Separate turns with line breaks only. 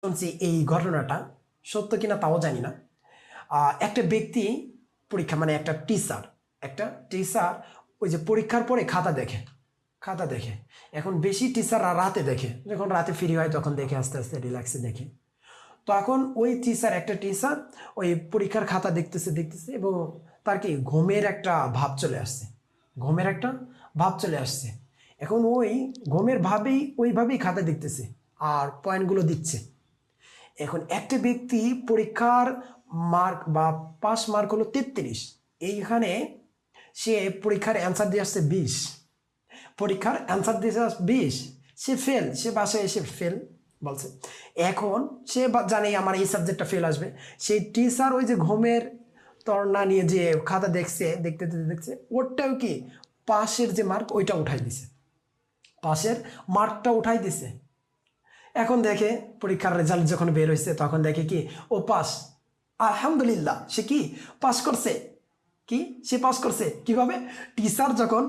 শুনছি এই ঘটনাটা সত্য কিনা তাও জানি না। একটা ব্যক্তি পরীক্ষা মানে একটা টিচার ওই যে পরীক্ষার পরে খাতা দেখে। এখন বেশি টিচাররা রাতে দেখে, যখন রাতে ফ্রি হয় তখন দেখে, আস্তে আস্তে রিল্যাক্সে দেখে। তখন ওই টিচার ওই পরীক্ষার খাতা দেখতেছে এবং তার কি ঘুমের একটা ভাব চলে আসছে। এখন ওই ঘুমের ওইভাবেই খাতা দেখতেছে আর পয়েন্টগুলো দিচ্ছে। এখন একটা ব্যক্তি পরীক্ষার মার্ক বা পাস মার্ক হলো 33, এইখানে সে পরীক্ষার অ্যান্সার দিয়ে আসছে 20, সে বাসায় এসে ফেল বলছে। এখন সে জানে আমার এই সাবজেক্টটা ফেল আসবে। সেই টিচার ওই যে ঘুমের তরনা নিয়ে যে খাতা দেখতে ওরটাও কি পাশের যে মার্ক ওইটা পাশের মার্কটা উঠাই দিছে। এখন দেখে পরীক্ষার রেজাল্ট যখন বের হয়েছে তখন দেখে কি ও পাস, আলহামদুলিল্লাহ। সে পাস করছে। সে পাস করছে কিভাবে? টিচার যখন